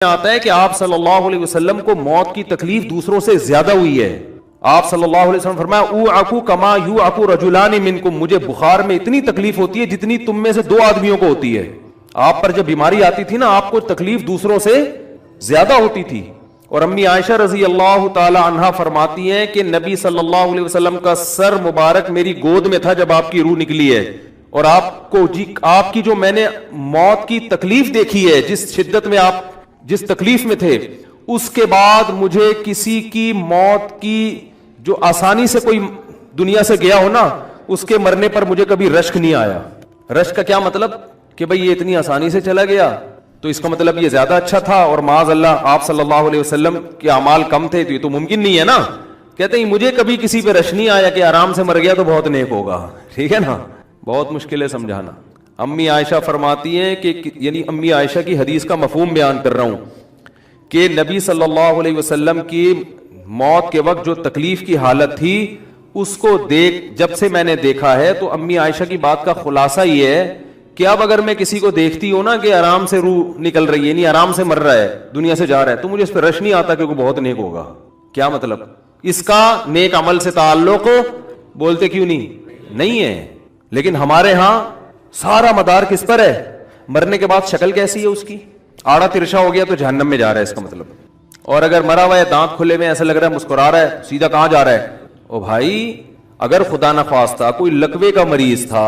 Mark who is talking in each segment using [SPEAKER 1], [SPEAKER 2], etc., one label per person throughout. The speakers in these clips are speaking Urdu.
[SPEAKER 1] آتا ہے کہ آپ صلی اللہ علیہ وسلم کو موت کی تکلیف دوسروں سے زیادہ ہوئی ہے. آپ صلی اللہ علیہ وسلم فرمایا اوعکو کما یوعکو رجلان منکم, مجھے بخار میں اتنی تکلیف ہوتی ہے جتنی تم میں سے دو آدمیوں کو ہوتی ہے. آپ پر جب بیماری آتی تھی نا, آپ کو تکلیف دوسروں سے زیادہ ہوتی تھی. اور امی عائشہ رضی اللہ تعالی عنہا فرماتی ہیں کہ نبی صلی اللہ علیہ وسلم کا سر مبارک میری گود میں تھا جب آپ کی روح نکلی ہے, اور آپ کو آپ کی جو میں نے موت کی تکلیف دیکھی ہے, جس شدت میں آپ جس تکلیف میں تھے, اس کے بعد مجھے کسی کی موت کی جو آسانی سے کوئی دنیا سے گیا ہو نا, اس کے مرنے پر مجھے کبھی رشک نہیں آیا. رشک کا کیا مطلب کہ بھئی یہ اتنی آسانی سے چلا گیا تو اس کا مطلب یہ زیادہ اچھا تھا, اور معاذ اللہ آپ صلی اللہ علیہ وسلم کے اعمال کم تھے, تو یہ تو ممکن نہیں ہے نا. کہتے ہیں مجھے کبھی کسی پہ رشک نہیں آیا کہ آرام سے مر گیا تو بہت نیک ہوگا. ٹھیک ہے نا, بہت مشکل ہے سمجھانا. امی عائشہ فرماتی ہیں کہ یعنی امی عائشہ کی حدیث کا مفہوم بیان کر رہا ہوں کہ نبی صلی اللہ علیہ وسلم کی موت کے وقت جو تکلیف کی حالت تھی اس کو جب سے میں نے دیکھا ہے, تو امی عائشہ کی بات کا خلاصہ یہ ہے کہ اب اگر میں کسی کو دیکھتی ہوں نا کہ آرام سے روح نکل رہی ہے, یعنی آرام سے مر رہا ہے, دنیا سے جا رہا ہے, تو مجھے اس پہ رش نہیں آتا کہ وہ بہت نیک ہوگا. کیا مطلب, اس کا نیک عمل سے تعلق بولتے کیوں نہیں ہے. لیکن ہمارے ہاں سارا مدار کس پر ہے, مرنے کے بعد شکل کیسی ہے اس کی, آڑا ترشا ہو گیا تو جہنم میں جا رہا ہے اس کا مطلب. اور اگر مرا ہوا ہے, دانت کھلے میں, ایسا لگ رہا ہے مسکرا رہا ہے, سیدھا کہاں جا رہا ہے. او بھائی, اگر خدا نخواستہ کوئی لکوے کا مریض تھا,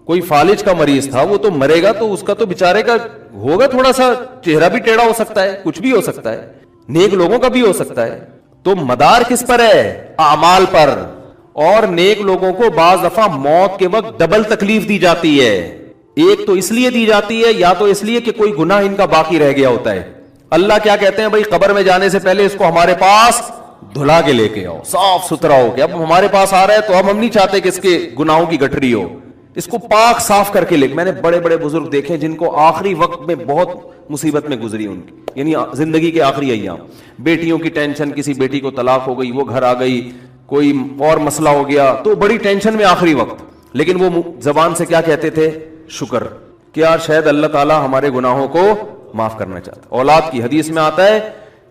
[SPEAKER 1] کوئی فالج کا مریض تھا, وہ تو مرے گا تو اس کا تو بیچارے کا ہوگا تھوڑا سا چہرہ بھی ٹیڑھا ہو سکتا ہے, کچھ بھی ہو سکتا ہے, نیک لوگوں کا بھی ہو سکتا ہے. تو مدار کس پر ہے, اعمال پر. اور نیک لوگوں کو بعض دفعہ موت کے وقت ڈبل تکلیف دی جاتی ہے. ایک تو اس لیے دی جاتی ہے, یا تو اس لیے کہ کوئی گناہ ان کا باقی رہ گیا ہوتا ہے. اللہ کیا کہتے ہیں, بھائی قبر میں جانے سے پہلے اس کو ہمارے پاس دھلا کے لے کے آؤ, صاف ستھرا ہو گیا. اب ہمارے پاس آ رہا ہے تو اب ہم نہیں چاہتے کہ اس کے گناہوں کی گٹھری ہو, اس کو پاک صاف کر کے لے. میں نے بڑے بڑے بزرگ دیکھے جن کو آخری وقت میں بہت مصیبت میں گزری ان کی, یعنی زندگی کے آخری ایام, بیٹیوں کی ٹینشن, کسی بیٹی کو طلاق ہو گئی, وہ گھر آ گئی, کوئی اور مسئلہ ہو گیا, تو بڑی ٹینشن میں آخری وقت. لیکن وہ زبان سے کیا کہتے تھے, شکر, کہ یار شاید اللہ تعالیٰ ہمارے گناہوں کو معاف کرنا چاہتا. اولاد کی حدیث میں آتا ہے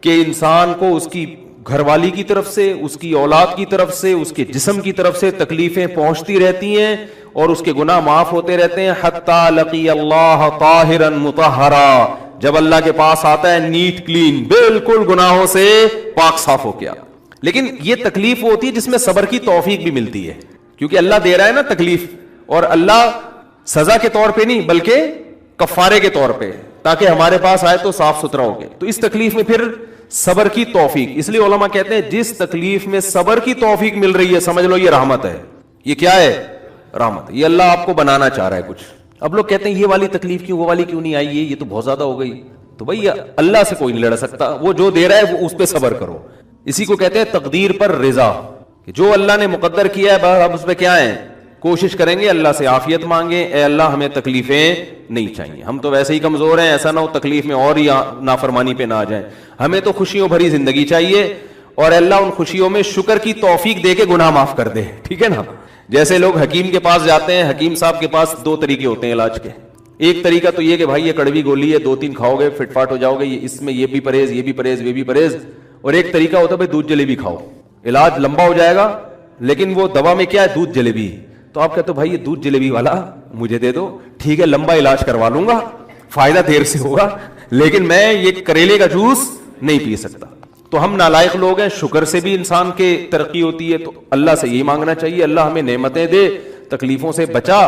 [SPEAKER 1] کہ انسان کو اس کی گھر والی کی طرف سے, اس کی اولاد کی طرف سے, اس کے جسم کی طرف سے تکلیفیں پہنچتی رہتی ہیں, اور اس کے گناہ معاف ہوتے رہتے ہیں, حتی لقی اللہ طاہرا مطہرا, جب اللہ کے پاس آتا ہے نیٹ کلین, بالکل گناہوں سے پاک صاف ہو گیا. لیکن یہ تکلیف ہوتی ہے جس میں صبر کی توفیق بھی ملتی ہے, کیونکہ اللہ دے رہا ہے نا تکلیف, اور اللہ سزا کے طور پہ نہیں بلکہ کفارے کے طور پہ, تاکہ ہمارے پاس آئے تو صاف ستھرا ہو گئے. تو اس تکلیف میں پھر صبر کی توفیق, اس لیے علماء کہتے ہیں جس تکلیف میں صبر کی توفیق مل رہی ہے سمجھ لو یہ رحمت ہے. یہ کیا ہے, رحمت. یہ اللہ آپ کو بنانا چاہ رہا ہے کچھ. اب لوگ کہتے ہیں یہ والی تکلیف کیوں, وہ والی کیوں نہیں آئی, یہ تو بہت زیادہ ہو گئی. تو بھائی اللہ سے کوئی نہیں لڑ سکتا, وہ جو دے رہا ہے وہ اس پہ صبر کرو. اسی کو کہتے ہیں تقدیر پر رضا, کہ جو اللہ نے مقدر کیا ہے اب اس پہ کیا ہے, کوشش کریں گے اللہ سے عافیت مانگیں, اے اللہ ہمیں تکلیفیں نہیں چاہیے, ہم تو ویسے ہی کمزور ہیں, ایسا نہ ہو تکلیف میں اور ہی نافرمانی پہ نہ آ جائیں, ہمیں تو خوشیوں بھری زندگی چاہیے, اور اللہ ان خوشیوں میں شکر کی توفیق دے کے گناہ معاف کر دے. ٹھیک ہے نا. جیسے لوگ حکیم کے پاس جاتے ہیں, حکیم صاحب کے پاس دو طریقے ہوتے ہیں علاج کے. ایک طریقہ تو یہ کہ بھائی یہ کڑوی گولی ہے, 2-3 کھاؤ گے فٹ فاٹ ہو جاؤ گے, اس میں یہ بھی پرہیز, یہ بھی پرہیز, یہ بھی پرہیز. اور ایک طریقہ ہوتا ہے بھائی دودھ جلیبی کھاؤ, علاج لمبا ہو جائے گا, لیکن وہ دوا میں کیا ہے, دودھ جلیبی. تو آپ کہتے ہو بھائی یہ دودھ جلیبی والا مجھے دے دو, ٹھیک ہے لمبا علاج کروا لوں گا, فائدہ دیر سے ہوگا, لیکن میں یہ کریلے کا جوس نہیں پی سکتا. تو ہم نالائق لوگ ہیں, شکر سے بھی انسان کے ترقی ہوتی ہے. تو اللہ سے یہی مانگنا چاہیے, اللہ ہمیں نعمتیں دے, تکلیفوں سے بچا,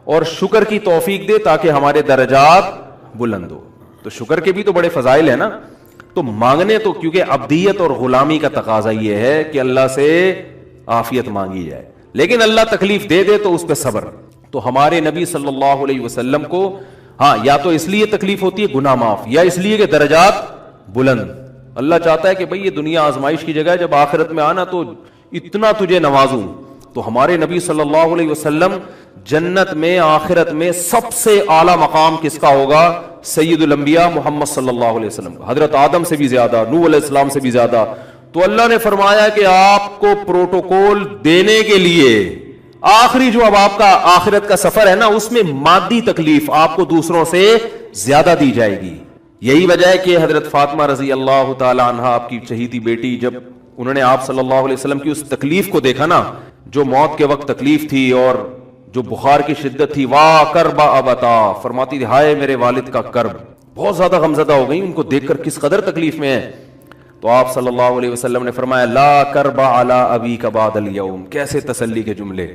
[SPEAKER 1] اور شکر کی توفیق دے تاکہ ہمارے درجات بلند ہو. تو شکر کے بھی تو بڑے فضائل ہیں نا. تو مانگنے تو کیونکہ عبدیت اور غلامی کا تقاضا یہ ہے کہ اللہ سے عافیت مانگی جائے, لیکن اللہ تکلیف دے دے تو اس پہ صبر. تو ہمارے نبی صلی اللہ علیہ وسلم کو ہاں یا تو اس لیے تکلیف ہوتی ہے گناہ معاف, یا اس لیے کہ درجات بلند. اللہ چاہتا ہے کہ بھئی یہ دنیا آزمائش کی جگہ ہے, جب آخرت میں آنا تو اتنا تجھے نوازوں. تو ہمارے نبی صلی اللہ علیہ وسلم جنت میں آخرت میں سب سے اعلیٰ مقام کس کا ہوگا, سید الانبیاء محمد صلی اللہ علیہ وسلم, حضرت آدم سے بھی زیادہ, نوح علیہ السلام سے بھی زیادہ. تو اللہ نے فرمایا کہ آپ کو پروٹوکول دینے کے لیے آخری جو اب آپ کا آخرت کا سفر ہے نا, اس میں مادی تکلیف آپ کو دوسروں سے زیادہ دی جائے گی. یہی وجہ ہے کہ حضرت فاطمہ رضی اللہ تعالی عنہا آپ کی چہیتی بیٹی، جب انہوں نے آپ صلی اللہ علیہ وسلم کی اس تکلیف کو دیکھا نا، جو موت کے وقت تکلیف تھی اور جو بخار کی شدت تھی، واہ کرب ابتا، فرماتی تھی ہائے میرے والد کا کرب، بہت زیادہ غمزدہ ہو گئی ان کو دیکھ کر کس قدر تکلیف میں ہے. تو آپ صلی اللہ علیہ وسلم نے فرمایا لا کرب علی ابیک بعد الیوم. کیسے تسلی کے جملے.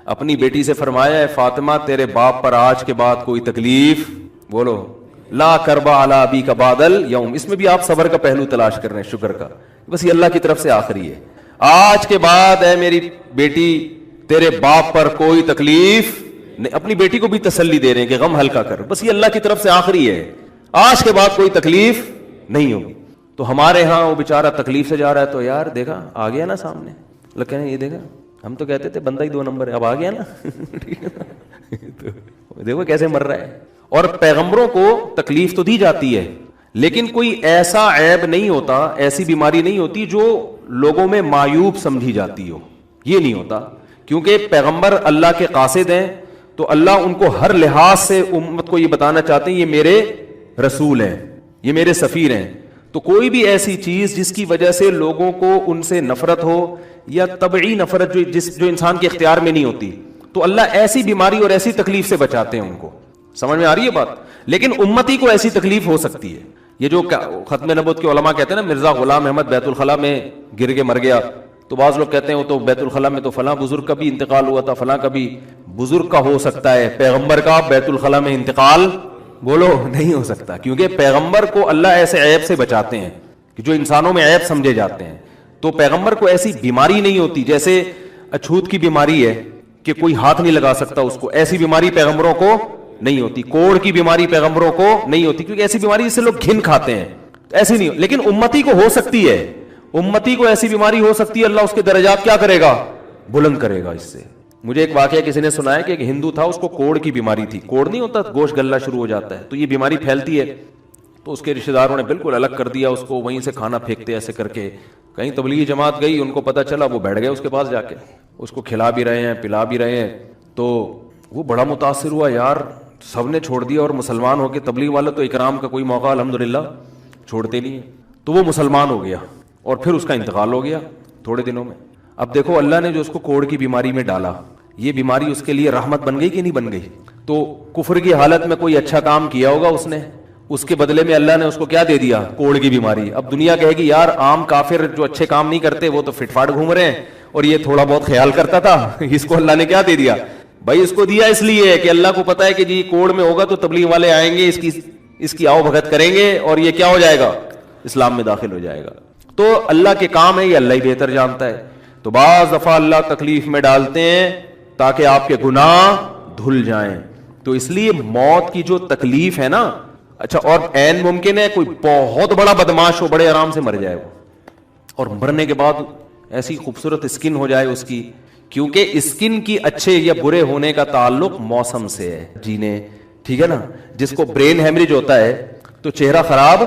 [SPEAKER 1] اپنی بیٹی سے فرمایا ہے فاطمہ تیرے باپ پر آج کے بعد کوئی تکلیف، بولو لا کرب علی ابیک بعد الیوم. اس میں بھی آپ صبر کا پہلو تلاش کر رہے ہیں، شکر کا، بس یہ اللہ کی طرف سے آخری ہے. آج کے بعد اے میری بیٹی تیرے باپ پر کوئی تکلیف نہیں. اپنی بیٹی کو بھی تسلی دے رہے ہیں کہ غم ہلکا کر، بس یہ اللہ کی طرف سے آخری ہے، آج کے بعد کوئی تکلیف نہیں ہوگی. تو ہمارے ہاں وہ بیچارہ تکلیف سے جا رہا ہے تو یار دیکھا آ گیا نا سامنے، لوگ کہیں یہ دیکھا ہم تو کہتے تھے بندہ ہی 2 نمبر ہے، اب آ گیا نا تو دیکھو کیسے مر رہا ہے. اور پیغمبروں کو تکلیف تو دی جاتی ہے، لیکن کوئی ایسا عیب نہیں ہوتا، ایسی بیماری نہیں ہوتی جو لوگوں میں معیوب سمجھی جاتی ہو، یہ نہیں ہوتا. کیونکہ پیغمبر اللہ کے قاصد ہیں تو اللہ ان کو ہر لحاظ سے امت کو یہ بتانا چاہتے ہیں یہ میرے رسول ہیں، یہ میرے سفیر ہیں. تو کوئی بھی ایسی چیز جس کی وجہ سے لوگوں کو ان سے نفرت ہو یا طبعی نفرت جو انسان کے اختیار میں نہیں ہوتی، تو اللہ ایسی بیماری اور ایسی تکلیف سے بچاتے ہیں ان کو. سمجھ میں آ رہی ہے بات. لیکن امتی کو ایسی تکلیف ہو سکتی ہے. یہ جو ختم نبوت کے علماء کہتے ہیں نا مرزا غلام احمد بیت الخلاء میں گر کے مر گیا، تو بعض لوگ کہتے ہیں وہ تو بیت الخلاء میں تو فلاں بزرگ کا بھی انتقال ہوا تھا، فلاں کا بھی. بزرگ کا ہو سکتا ہے، پیغمبر کا بیت الخلاء میں انتقال بولو نہیں ہو سکتا، کیونکہ پیغمبر کو اللہ ایسے عیب سے بچاتے ہیں کہ جو انسانوں میں عیب سمجھے جاتے ہیں. تو پیغمبر کو ایسی بیماری نہیں ہوتی، جیسے اچھوت کی بیماری ہے کہ کوئی ہاتھ نہیں لگا سکتا اس کو، ایسی بیماری پیغمبروں کو نہیں ہوتی. کوڑ کی بیماری پیغمبروں کو نہیں ہوتی، کیونکہ ایسی بیماری جس سے لوگ گھن کھاتے ہیں، ایسی نہیں. لیکن امتی کو ہو سکتی ہے، امتی کو ایسی بیماری ہو سکتی ہے، اللہ اس کے درجات کیا کرے گا، بلند کرے گا اس سے. مجھے ایک واقعہ کسی نے سنایا کہ ایک ہندو تھا، اس کو کوڑ کی بیماری تھی. کوڑ نہیں ہوتا گوشت گلنا شروع ہو جاتا ہے، تو یہ بیماری پھیلتی ہے. تو اس کے رشتہ داروں نے بالکل الگ کر دیا اس کو، وہیں سے کھانا پھینکتے ایسے کر کے. کہیں تبلیغی جماعت گئی، ان کو پتہ چلا، وہ بیٹھ گئے اس کے پاس جا کے، اس کو کھلا بھی رہے ہیں پلا بھی رہے ہیں. تو وہ بڑا متاثر ہوا، یار سب نے چھوڑ دیا اور مسلمان ہو کے، تبلیغ والا تو اکرام کا کوئی موقع الحمدللہ چھوڑتے نہیں ہیں. تو وہ مسلمان ہو گیا اور پھر اس کا انتقال ہو گیا تھوڑے دنوں میں. اب دیکھو اللہ نے جو اس کو کوڑ کی بیماری میں ڈالا، یہ بیماری اس کے لیے رحمت بن گئی کہ نہیں بن گئی. تو کفر کی حالت میں کوئی اچھا کام کیا ہوگا اس نے، اس کے بدلے میں اللہ نے اس کو کیا دے دیا، کوڑ کی بیماری. اب دنیا کہے گی یار عام کافر جو اچھے کام نہیں کرتے وہ تو فٹ فاٹ گھوم رہے ہیں، اور یہ تھوڑا بہت خیال کرتا تھا، اس کو اللہ نے کیا دے دیا. بھائی اس کو دیا اس لیے کہ اللہ کو پتا ہے کہ جی کوڑ میں ہوگا تو تبلیغ والے آئیں گے، اس کی آؤ بھگت کریں گے اور یہ کیا ہو جائے گا، اسلام میں داخل ہو جائے گا. تو اللہ کے کام ہے، یہ اللہ ہی بہتر جانتا ہے. تو بعض دفعہ اللہ تکلیف میں ڈالتے ہیں تاکہ آپ کے گناہ دھل جائیں. تو اس لیے موت کی جو تکلیف ہے نا، اچھا اور عین ممکن ہے کوئی بہت بڑا بدماش ہو، بڑے آرام سے مر جائے وہ، اور مرنے کے بعد ایسی خوبصورت اسکن ہو جائے اس کی، کیونکہ اسکن کی اچھے یا برے ہونے کا تعلق موسم سے ہے، جینے، ٹھیک ہے نا. جس کو برین ہیمریج ہوتا ہے تو چہرہ خراب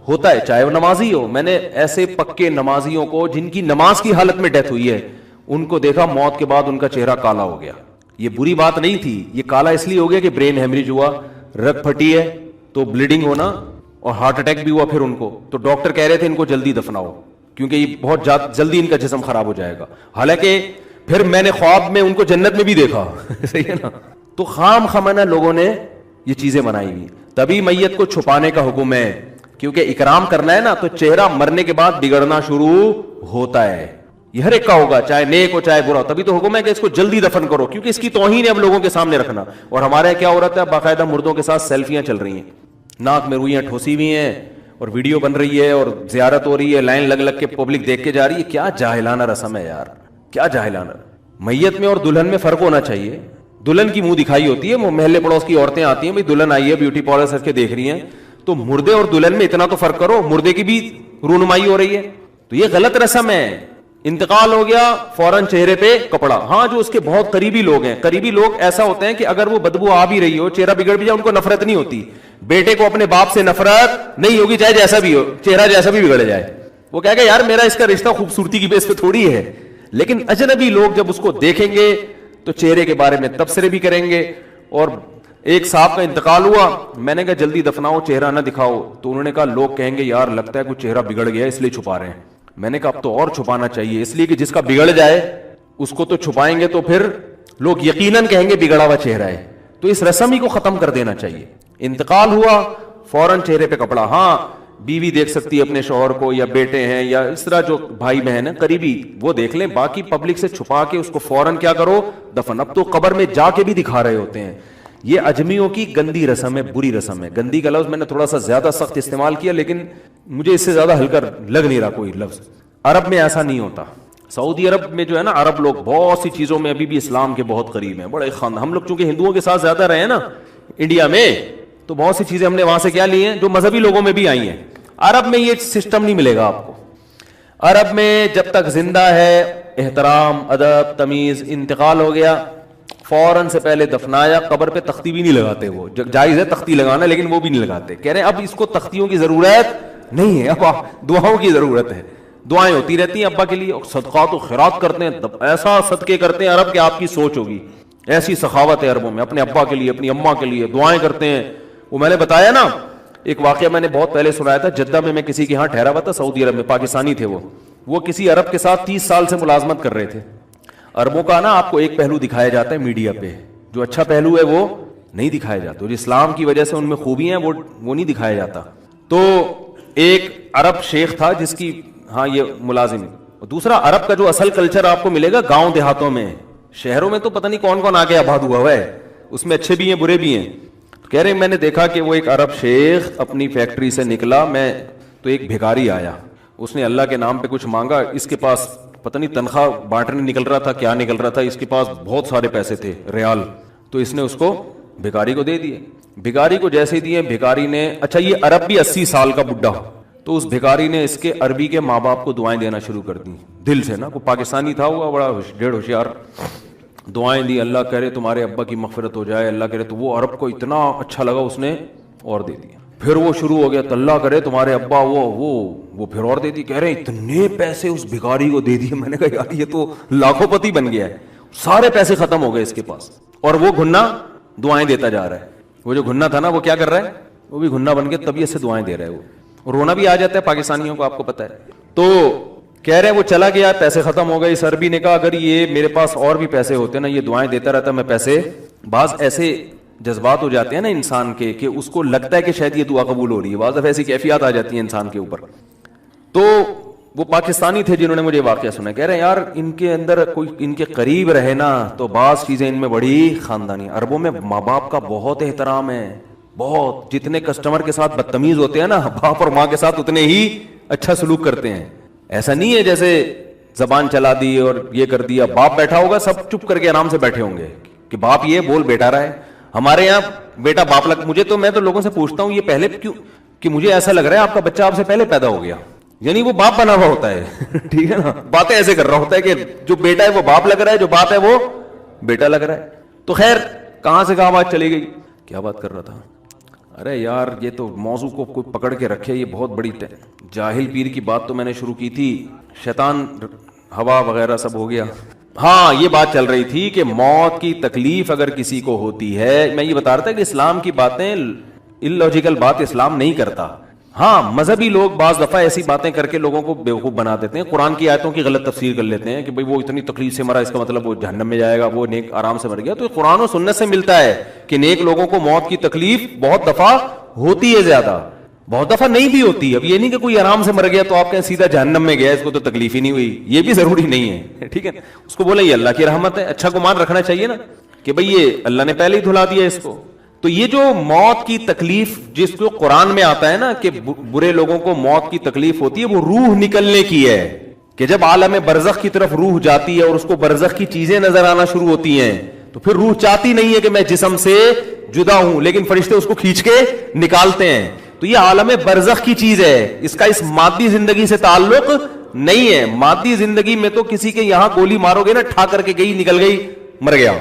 [SPEAKER 1] ہوتا ہے، چاہے وہ نمازی ہو. میں نے ایسے پکے نمازیوں کو جن کی نماز کی حالت میں ڈیتھ ہوئی ہے، ان کو دیکھا موت کے بعد ان کا چہرہ کالا ہو گیا. یہ بری بات نہیں تھی، یہ کالا اس لیے ہو گیا کہ برین ہیمریج ہوا، رگ پھٹی ہے تو بلیڈنگ ہونا اور ہارٹ اٹیک بھی ہوا پھر ان کو. تو ڈاکٹر کہہ رہے تھے ان کو جلدی دفناؤ کیونکہ یہ بہت جلدی ان کا جسم خراب ہو جائے گا. حالانکہ پھر میں نے خواب میں ان کو جنت میں بھی دیکھا صحیح ہے نا. تو خام خمانہ لوگوں نے یہ چیزیں بنائی ہوئی. تبھی میت کو چھپانے کا حکم ہے، کیونکہ اکرام کرنا ہے نا، تو چہرہ مرنے کے بعد بگڑنا شروع ہوتا ہے. یہ ہر ایک کا ہوگا، چاہے نیک ہو چاہے برا. تبھی تو حکم ہے کہ اس کو جلدی دفن کرو، کیونکہ اس کی توہین ہے اب لوگوں کے سامنے رکھنا. اور ہمارے کیا ہو رہا ہے، باقاعدہ مردوں کے ساتھ سیلفیاں چل رہی ہیں، ناک میں روئیاں ٹھوسی ہوئی ہیں اور ویڈیو بن رہی ہے اور زیارت ہو رہی ہے، لائن لگ لگ کے پبلک دیکھ کے جا رہی ہے. کیا جاہلانہ رسم ہے یار، کیا جاہلانہ. میت میں اور دلہن میں فرق ہونا چاہیے. دلہن کی منہ دکھائی ہوتی ہے، وہ محلے پڑوس کی عورتیں آتی ہیں، بھائی دلہن آئی ہے بیوٹی پارلر سر کے دیکھ رہی ہیں، تو مردے اور دلہن میں اتنا تو فرق کرو، مردے کی بھی رونمائی ہو رہی ہے. تو یہ غلط رسم ہے. انتقال ہو گیا فوراً چہرے پہ کپڑا. ہاں جو اس کے بہت قریبی لوگ ہیں، قریبی لوگ ایسا ہوتے ہیں کہ اگر وہ بدبو آ بھی رہی ہو، چہرہ بگڑ بھی جائے، ان کو نفرت نہیں ہوتی. بیٹے کو اپنے باپ سے نفرت نہیں ہوگی، چاہے جیسا بھی ہو، چہرہ جیسا بھی بگڑ جائے. وہ کہے گا یار میرا اس کا رشتہ خوبصورتی کی بیس پہ تھوڑی ہے. لیکن اجنبی لوگ جب اس کو دیکھیں گے تو چہرے کے بارے میں تبصرے بھی کریں گے اور ایک صاحب کا انتقال ہوا, میں نے کہا جلدی دفناؤ, چہرہ نہ دکھاؤ. تو انہوں نے کہا لوگ کہیں گے یار لگتا ہے کوئی چہرہ بگڑ گیا اس لیے چھپا رہے ہیں. میں نے کہا اب تو اور چھپانا چاہیے, اس لیے کہ جس کا بگڑ جائے اس کو تو چھپائیں گے تو پھر لوگ یقیناً کہیں گے بگڑا ہوا چہرہ ہے. تو اس رسم ہی کو ختم کر دینا چاہیے. انتقال ہوا فوراً چہرے پہ کپڑا, ہاں بیوی دیکھ سکتی ہے اپنے شوہر کو, یا بیٹے ہیں, یا اس طرح جو بھائی بہن ہیں قریبی وہ دیکھ لیں, باقی پبلک سے چھپا کے اس کو فوراً کیا کرو, دفن. اب تو قبر میں جا کے بھی دکھا رہے ہوتے ہیں. یہ اجمیوں کی گندی رسم ہے, بری رسم ہے. گندی کا لفظ میں نے تھوڑا سا زیادہ سخت استعمال کیا, لیکن مجھے اس سے زیادہ ہلکا لگ نہیں رہا کوئی لفظ. عرب میں ایسا نہیں ہوتا. سعودی عرب میں جو ہے نا, عرب لوگ بہت سی چیزوں میں ابھی بھی اسلام کے بہت قریب ہیں, بڑے خاندان. ہم لوگ چونکہ ہندوؤں کے ساتھ زیادہ رہے ہیں نا انڈیا میں, تو بہت سی چیزیں ہم نے وہاں سے کیا لی ہیں جو مذہبی لوگوں میں بھی آئی ہیں. عرب میں یہ سسٹم نہیں ملے گا آپ کو. عرب میں جب تک زندہ ہے احترام, ادب, تمیز. انتقال ہو گیا فوراً سے پہلے دفنایا, قبر پہ تختی بھی نہیں لگاتے. وہ جائز ہے تختی لگانا, لیکن وہ بھی نہیں لگاتے. کہہ رہے ہیں اب اس کو تختیوں کی ضرورت نہیں ہے, اب دعاؤں کی ضرورت ہے. دعائیں ہوتی رہتی ہیں ابا کے لیے, صدقات و خیرات کرتے ہیں, ایسا صدقے کرتے ہیں عرب کہ آپ کی سوچ ہوگی. ایسی سخاوت ہے عربوں میں, اپنے ابا کے لیے, اپنی اماں کے لیے دعائیں کرتے ہیں. وہ میں نے بتایا نا ایک واقعہ میں نے بہت پہلے سنایا تھا, جدہ میں کسی کے ہاں ٹھہرا ہوا تھا سعودی عرب میں, پاکستانی تھے وہ کسی عرب کے ساتھ 30 سال سے ملازمت کر رہے تھے. عربوں کا نا آپ کو ایک پہلو دکھایا جاتا ہے میڈیا پہ, جو اچھا پہلو ہے وہ نہیں دکھایا جاتا, جو اسلام کی وجہ سے ان میں خوبیاں ہیں وہ نہیں دکھایا جاتا. تو ایک عرب شیخ تھا جس کی ہاں یہ ملازم. دوسرا عرب کا جو اصل کلچر آپ کو ملے گا گاؤں دیہاتوں میں, شہروں میں تو پتہ نہیں کون کون آگے آباد ہوا ہے, اس میں اچھے بھی ہیں برے بھی ہیں. کہہ رہے میں نے دیکھا کہ وہ ایک عرب شیخ اپنی فیکٹری سے نکلا, میں تو ایک بھکاری آیا, اس نے اللہ کے نام پہ کچھ مانگا. اس کے پاس پتہ نہیں تنخواہ بانٹنے نکل رہا تھا کیا نکل رہا تھا, اس کے پاس بہت سارے پیسے تھے ریال, تو اس نے اس کو بھکاری کو دے دیے. بھکاری کو جیسے ہی دیے, بھکاری نے, اچھا یہ عرب بھی 80 سال کا بڈھا, تو اس بھکاری نے اس کے عربی کے ماں باپ کو دعائیں دینا شروع کر دی دل سے نا. وہ پاکستانی تھا, وہ بڑا ڈیڑھ ہوشیار, دعائیں دی, اللہ کرے تمہارے ابا کی مغفرت ہو جائے, اللہ کرے. تو وہ عرب کو اتنا اچھا لگا, اس نے اور دے دیا. پھر وہ شروع ہو گیا, تو اللہ کرے تمہارے ابا وہ پھر اور دے دی. کہہ رہے اتنے پیسے اس بھکاری کو دے دیے. میں نے کہا یار یہ تو لاکھوں پتی بن گیا ہے, سارے پیسے ختم ہو گئے اس کے پاس, اور وہ گھنا دعائیں دیتا جا رہا ہے. وہ جو گھنا تھا نا وہ کیا کر رہا ہے, وہ بھی گھنا بن کے طبیعت سے دعائیں دے رہا ہے. وہ رونا بھی آ جاتا ہے پاکستانیوں کو, آپ کو پتا ہے. تو کہہ رہے وہ چلا گیا, پیسے ختم ہو گئے. اس عربی نے کہا اگر یہ میرے پاس اور بھی پیسے ہوتے نا, یہ دعائیں دیتا رہتا میں پیسے. بعض ایسے جذبات ہو جاتے ہیں نا انسان کے کہ اس کو لگتا ہے کہ شاید یہ دعا قبول ہو رہی ہے, بعض دفعہ ایسی کیفیات آ جاتی ہیں انسان کے اوپر. تو وہ پاکستانی تھے جنہوں نے مجھے واقعہ سنا, کہہ رہے ہیں یار ان کے اندر کوئی ان کے قریب رہے نا تو بعض چیزیں ان میں بڑی خاندانی. عربوں میں ماں باپ کا بہت احترام ہے, بہت. جتنے کسٹمر کے ساتھ بدتمیز ہوتے ہیں نا, باپ اور ماں کے ساتھ اتنے ہی اچھا سلوک کرتے ہیں. ایسا نہیں ہے جیسے زبان چلا دی اور یہ کر دیا. باپ بیٹھا ہوگا سب چپ کر کے آرام سے بیٹھے ہوں گے کہ باپ یہ بول بیٹا رہا ہے. ہمارے یہاں بیٹا باپ لگ, میں تو لوگوں سے پوچھتا ہوں یہ پہلے کیوں, کہ مجھے ایسا لگ رہا ہے آپ کا بچہ آپ سے پہلے پیدا ہو گیا, یعنی وہ باپ بنا ہوا ہوتا ہے. ٹھیک ہے نا, باتیں ایسے کر رہا ہوتا ہے کہ جو بیٹا ہے وہ باپ لگ رہا ہے, جو باپ ہے وہ بیٹا لگ رہا ہے. تو خیر کہاں سے کہاں بات چلی گئی, کیا بات کر رہا تھا. ارے یار یہ تو موضوع کو کوئی پکڑ کے رکھے, یہ بہت بڑی جاہل پیر کی بات تو میں نے شروع کی تھی, شیطان ہوا وغیرہ سب ہو گیا. ہاں یہ بات چل رہی تھی کہ موت کی تکلیف اگر کسی کو ہوتی ہے, میں یہ بتا رہا تھا کہ اسلام کی باتیں اللاجیکل بات اسلام نہیں کرتا. ہاں مذہبی لوگ بعض دفعہ ایسی باتیں کر کے لوگوں کو بیوقوف بنا دیتے ہیں, قرآن کی آیتوں کی غلط تفسیر کر لیتے ہیں کہ بھئی وہ اتنی تکلیف سے مرا اس کا مطلب وہ جہنم میں جائے گا, وہ نیک آرام سے مر گیا. تو قرآن و سنت سے ملتا ہے کہ نیک لوگوں کو موت کی تکلیف بہت دفعہ ہوتی ہے, زیادہ بہت دفعہ نہیں بھی ہوتی. اب یہ نہیں کہ کوئی آرام سے مر گیا تو آپ کہیں سیدھا جہنم میں گیا, اس کو تو تکلیف ہی نہیں ہوئی, یہ بھی ضروری نہیں ہے. ٹھیک ہے, اس کو بولے یہ اللہ کی رحمت ہے, اچھا گمان رکھنا چاہیے نا کہ بھئی یہ اللہ نے پہلے ہی دھلا دیا اس کو. تو یہ جو موت کی تکلیف جس کو قرآن میں آتا ہے نا کہ برے لوگوں کو موت کی تکلیف ہوتی ہے, وہ روح نکلنے کی ہے, کہ جب عالم برزخ کی طرف روح جاتی ہے اور اس کو برزخ کی چیزیں نظر آنا شروع ہوتی ہیں تو پھر روح چاہتی نہیں ہے کہ میں جسم سے جدا ہوں, لیکن فرشتے اس کو کھینچ کے نکالتے ہیں. تو یہ عالم برزخ کی چیز ہے, اس کا اس مادی زندگی سے تعلق نہیں ہے. مادی زندگی میں تو کسی کے یہاں گولی مارو گے نا, ٹھا کر کے گئی نکل گئی مر گیا,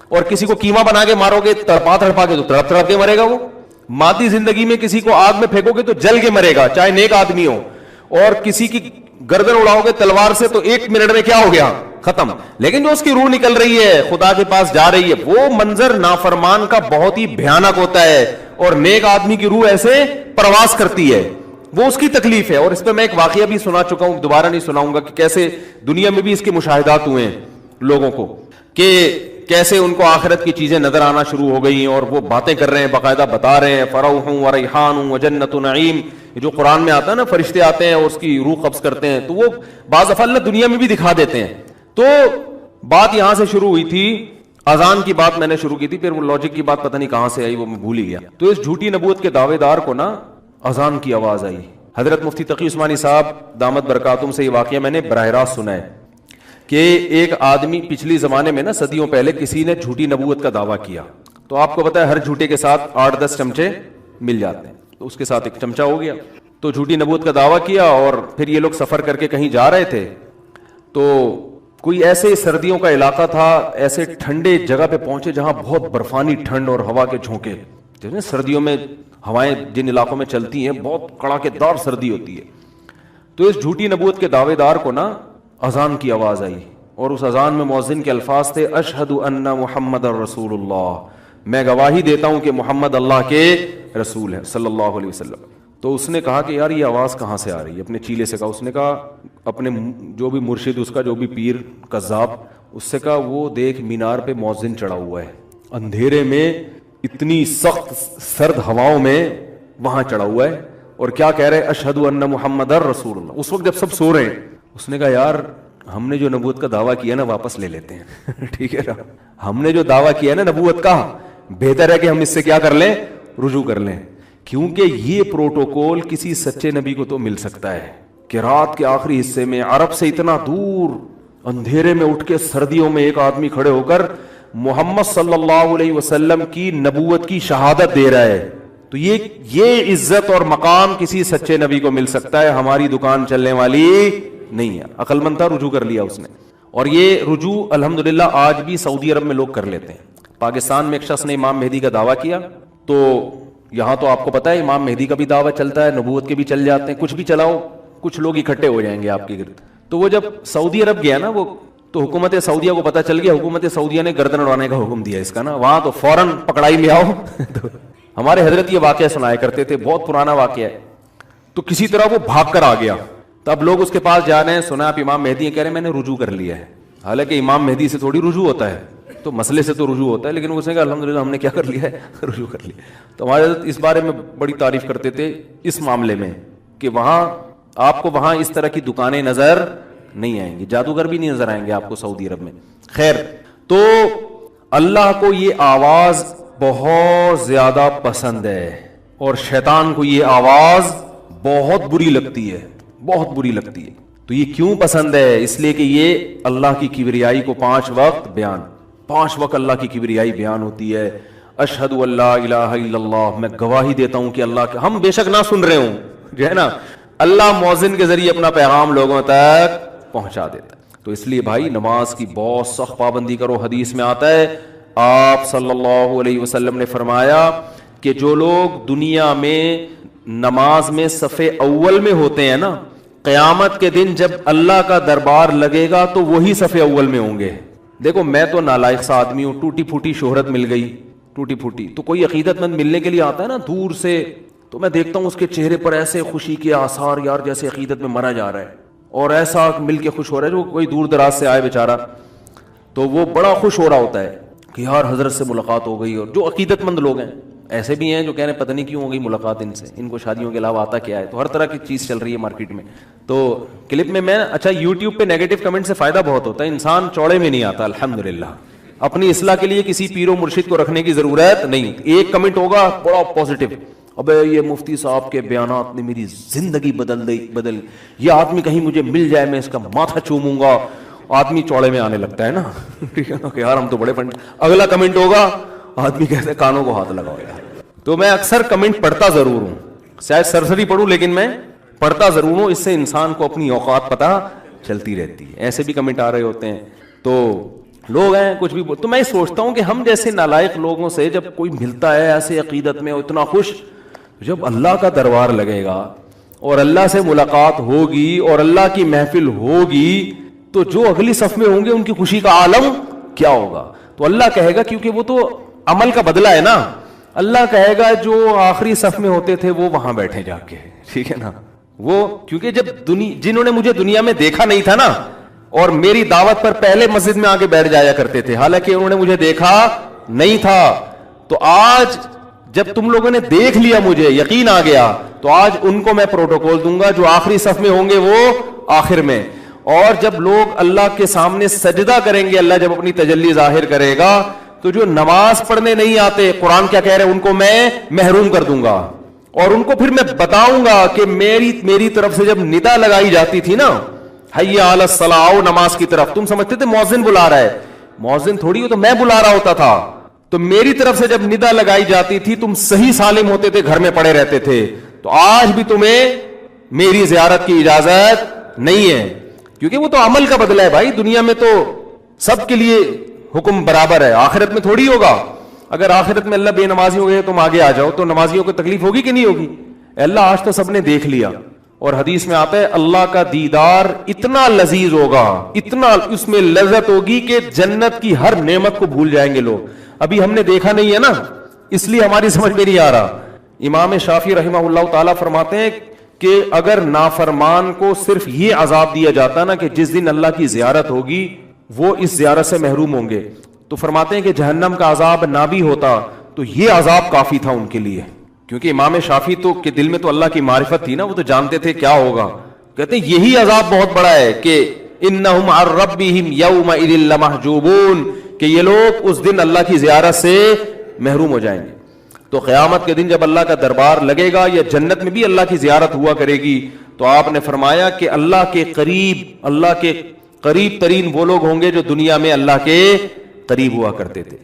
[SPEAKER 1] اور کسی کو کیما بنا کے مارو گے تڑپا تڑپا کے تو تڑپ تڑپ کے مرے گا وہ. مادی زندگی میں کسی کو آگ میں پھینکو گے تو جل کے مرے گا, چاہے نیک آدمی ہو, اور کسی کی گردن اڑاؤ گے تلوار سے تو 1 منٹ میں کیا ہو گیا, ختم. لیکن جو اس کی روح نکل رہی ہے, خدا کے پاس جا رہی ہے, وہ منظر نافرمان کا بہت ہی بھیانک ہوتا ہے, اور نیک آدمی کی روح ایسے پرواز کرتی ہے, وہ اس کی تکلیف ہے. اور اس پہ میں ایک واقعہ بھی سنا چکا ہوں, دوبارہ نہیں سناؤں گا, کہ کیسے دنیا میں بھی اس کے مشاہدات ہوئے ہیں لوگوں کو, کہ کیسے ان کو آخرت کی چیزیں نظر آنا شروع ہو گئی, اور وہ باتیں کر رہے ہیں, باقاعدہ بتا رہے ہیں فروح و ریحان و جنت نعیم, جو قرآن میں آتا ہے نا, فرشتے آتے ہیں اور اس کی روح قبض کرتے ہیں, تو وہ بعض دفعہ اللہ دنیا میں بھی دکھا دیتے ہیں. تو بات یہاں سے شروع ہوئی تھی, اذان کی بات میں نے شروع کی تھی, پھر وہ لاجک کی بات پتہ نہیں کہاں سے آئی, وہ میں بھول ہی گیا. تو اس جھوٹی نبوت کے دعوے دار کو نا اذان کی آواز آئی. حضرت مفتی تقی عثمانی صاحب دامت برکاتہم سے یہ واقعہ میں نے براہ راست سنا ہے, کہ ایک آدمی پچھلی زمانے میں نا, صدیوں پہلے کسی نے جھوٹی نبوت کا دعویٰ کیا. تو آپ کو پتا ہے ہر جھوٹے کے ساتھ 8-10 چمچے مل جاتے ہیں, تو اس کے ساتھ ایک چمچہ ہو گیا. تو جھوٹی نبوت کا دعویٰ کیا, اور پھر یہ لوگ سفر کر کے کہیں جا رہے تھے, تو کوئی ایسے سردیوں کا علاقہ تھا, ایسے ٹھنڈے جگہ پہ پہنچے جہاں بہت برفانی ٹھنڈ اور ہوا کے جھونکے, جیسے سردیوں میں ہوائیں جن علاقوں میں چلتی ہیں بہت کڑاکے دار سردی ہوتی ہے. تو اس جھوٹی نبوت کے دعوے دار کو نا اذان کی آواز آئی, اور اس اذان میں مؤذن کے الفاظ تھے اشہد ان محمد رسول اللہ, میں گواہی دیتا ہوں کہ محمد اللہ کے رسول ہے صلی اللہ علیہ وسلم. تو اس نے کہا کہ یار یہ آواز کہاں سے آ رہی ہے, اپنے چیلے سے کہا. اس نے کہا اپنے جو بھی مرشد, اس کا جو بھی پیر کذاب, اس سے کہا وہ دیکھ مینار پہ مؤذن چڑھا ہوا ہے, اندھیرے میں اتنی سخت سرد ہواؤں میں وہاں چڑھا ہوا ہے, اور کیا کہہ رہے اشہد ان محمد رسول اللہ. اس وقت جب سب سو رہے ہیں, اس نے کہا یار ہم نے جو نبوت کا دعویٰ کیا نا واپس لے لیتے ہیں ٹھیک ہے نا, ہم نے جو دعویٰ کیا نا نبوت کا, بہتر ہے کہ ہم اس سے کیا کر لیں, رجوع کر لیں, کیونکہ یہ پروٹوکول کسی سچے نبی کو تو مل سکتا ہے کہ رات کے آخری حصے میں عرب سے اتنا دور اندھیرے میں اٹھ کے سردیوں میں ایک آدمی کھڑے ہو کر محمد صلی اللہ علیہ وسلم کی نبوت کی شہادت دے رہا ہے. تو یہ عزت اور مقام کسی سچے نبی کو مل سکتا ہے, ہماری دکان چلنے والی نہیں ہے. عقل مند تھا, رجوع کر لیا اس نے. اور یہ رجوع الحمدللہ آج بھی سعودی عرب میں لوگ کر لیتے ہیں. پاکستان میں ایک شخص نے امام مہدی کا دعویٰ کیا, تو یہاں تو آپ کو پتا ہے امام مہدی کا بھی دعویٰ چلتا ہے, نبوت کے بھی چل جاتے ہیں, کچھ بھی چلاؤ کچھ لوگ اکٹھے ہو جائیں گے آپ کے گرد. تو وہ جب سعودی عرب گیا نا, وہ تو حکومت سعودیہ کو پتا چل گیا, حکومت سعودیہ نے گردن اڑانے کا حکم دیا اس کا نا, وہاں تو فوراً پکڑائی میں آؤ. ہمارے حضرت یہ واقعہ سنایا کرتے تھے, بہت پرانا واقعہ ہے. تو کسی طرح وہ بھاگ کر آ گیا, تب لوگ اس کے پاس جا رہے ہیں, سنا آپ امام مہدی ہیں, کہہ رہے ہیں میں نے رجوع کر لیا ہے. حالانکہ امام مہدی سے تھوڑی رجوع ہوتا ہے, تو مسئلے سے تو رجوع ہوتا ہے, لیکن اس نے کہا الحمدللہ ہم نے کیا کر لیا ہے, رجوع کر لیا. تو ہمارے حضرت اس بارے میں بڑی تعریف کرتے تھے اس معاملے میں, کہ وہاں آپ کو وہاں اس طرح کی دکانیں نظر نہیں آئیں گی, جادوگر بھی نہیں نظر آئیں گے آپ کو سعودی عرب میں. خیر, تو اللہ کو یہ آواز بہت زیادہ پسند ہے, اور شیطان کو یہ آواز بہت بری لگتی ہے, بہت بری لگتی ہے. تو یہ کیوں پسند ہے؟ اس لیے کہ یہ اللہ کی کبریائی کو 5 وقت اللہ کی کبریائی بیان ہوتی ہے. اشہد ان لا الہ الا اللہ, میں گواہی دیتا ہوں کہ اللہ کے, ہم بے شک نہ سن رہے ہوں جو ہے نا, اللہ مؤذن کے ذریعے اپنا پیغام لوگوں تک پہنچا دیتا ہے. تو اس لیے بھائی نماز کی بہت سخت پابندی کرو. حدیث میں آتا ہے آپ صلی اللہ علیہ وسلم نے فرمایا کہ جو لوگ دنیا میں نماز میں صف اول میں ہوتے ہیں نا, قیامت کے دن جب اللہ کا دربار لگے گا تو وہی صف اول میں ہوں گے. دیکھو میں تو نالائق سا آدمی ہوں, ٹوٹی پھوٹی شہرت مل گئی, ٹوٹی پھوٹی, تو کوئی عقیدت مند ملنے کے لیے آتا ہے نا دور سے, تو میں دیکھتا ہوں اس کے چہرے پر ایسے خوشی کے آثار, یار جیسے عقیدت میں مرا جا رہا ہے, اور ایسا مل کے خوش ہو رہا ہے. جو کوئی دور دراز سے آئے بیچارہ, تو وہ بڑا خوش ہو رہا ہوتا ہے کہ یار حضرت سے ملاقات ہو گئی. اور جو عقیدت مند لوگ ہیں ایسے بھی ہیں جو کہہ رہے ہیں پتہ نہیں کیوں ہو گئی ملاقات ان سے, ان کو شادیوں کے علاوہ آتا کیا ہے. تو ہر طرح کی چیز چل رہی ہے مارکیٹ میں. تو کلپ میں اچھا یوٹیوب پہ نیگیٹو کمنٹ سے فائدہ بہت ہوتا ہے, انسان چوڑے میں نہیں آتا الحمدللہ. اپنی اصلاح کے لیے کسی پیر و مرشد کو رکھنے کی ضرورت نہیں. ایک کمنٹ ہوگا بڑا پازیٹو, ابے یہ مفتی صاحب کے بیانات نے میری زندگی بدل, یہ آدمی کہیں مجھے مل جائے میں اس کا ماتھا چوموں گا. آدمی چوڑے میں آنے لگتا ہے نا, ٹھیک ہے نا, کہ یار ہم تو بڑے پنڈت. اگلا کمنٹ ہوگا, آدمی کہتے ہیں کانوں کو ہاتھ لگاؤ یار. تو میں اکثر کمنٹ پڑھتا ضرور ہوں, شاید سرسری پڑھوں لیکن میں پڑھتا ضرور ہوں. اس سے انسان کو اپنی اوقات پتہ چلتی رہتی ہے. ایسے بھی کمنٹ آ رہے ہوتے ہیں, تو لوگ ہیں کچھ بھی تو میں سوچتا ہوں کہ ہم جیسے نالائق لوگوں سے جب کوئی ملتا ہے ایسے عقیدت میں اتنا خوش, جب اللہ کا دربار لگے گا اور اللہ سے ملاقات ہوگی اور اللہ کی محفل ہوگی, تو جو اگلی صف میں ہوں گے ان کی خوشی کا عالم کیا ہوگا. تو اللہ کہے گا, کیونکہ وہ تو عمل کا بدلہ ہے نا, اللہ کہے گا جو آخری صف میں ہوتے تھے وہ وہاں بیٹھے جا کے, ٹھیک ہے نا. وہ کیونکہ جب جنہوں نے مجھے دنیا میں دیکھا نہیں تھا نا, اور میری دعوت پر پہلے مسجد میں آگے بیٹھ جایا کرتے تھے, حالانکہ انہوں نے مجھے دیکھا نہیں تھا, تو آج جب تم لوگوں نے دیکھ لیا, مجھے یقین آ گیا, تو آج ان کو میں پروٹوکول دوں گا جو آخری صف میں ہوں گے وہ آخر میں. اور جب لوگ اللہ کے سامنے سجدہ کریں گے, اللہ جب اپنی تجلی ظاہر کرے گا, تو جو نماز پڑھنے نہیں آتے, قرآن کیا کہہ رہے, ان کو میں محروم کر دوں گا. اور ان کو پھر میں بتاؤں گا کہ میری طرف سے جب ندا لگائی جاتی تھی نا, حی علی الصلاۃ, آؤ نماز کی طرف, تم سمجھتے تھے مؤذن بلا رہا ہے, مؤذن تھوڑی ہو, تو میں بلا رہا ہوتا تھا. تو میری طرف سے جب ندا لگائی جاتی تھی, تم صحیح سالم ہوتے تھے, گھر میں پڑے رہتے تھے. تو آج بھی تمہیں میری زیارت کی اجازت نہیں ہے, کیونکہ وہ تو عمل کا بدلہ ہے بھائی. دنیا میں تو سب کے لیے حکم برابر ہے, آخرت میں تھوڑی ہوگا. اگر آخرت میں اللہ بے نمازی ہو گئے, تم آگے آ جاؤ, تو نمازیوں کو تکلیف ہوگی کہ نہیں ہوگی؟ اللہ آج تو سب نے دیکھ لیا. اور حدیث میں آتا ہے اللہ کا دیدار اتنا لذیذ ہوگا, اتنا اس میں لذت ہوگی کہ جنت کی ہر نعمت کو بھول جائیں گے لوگ. ابھی ہم نے دیکھا نہیں ہے نا, اس لیے ہماری سمجھ میں نہیں آ رہا. امام شافعی رحمہ اللہ تعالیٰ فرماتے ہیں کہ اگر نافرمان کو صرف یہ عذاب دیا جاتا نا کہ جس دن اللہ کی زیارت ہوگی وہ اس زیارت سے محروم ہوں گے, تو فرماتے ہیں کہ جہنم کا عذاب نہ بھی ہوتا تو یہ عذاب کافی تھا ان کے لیے. کیونکہ امام شافعی تو کے دل میں تو اللہ کی معرفت تھی نا, وہ تو جانتے تھے کیا ہوگا. کہتے ہیں یہی عذاب بہت بڑا ہے کہ انہم عن ربہم یومئذ لمحجوبون, کہ یہ لوگ اس دن اللہ کی زیارت سے محروم ہو جائیں گے. تو قیامت کے دن جب اللہ کا دربار لگے گا, یا جنت میں بھی اللہ کی زیارت ہوا کرے گی, تو آپ نے فرمایا کہ اللہ کے قریب ترین وہ لوگ ہوں گے جو دنیا میں اللہ کے قریب ہوا کرتے تھے.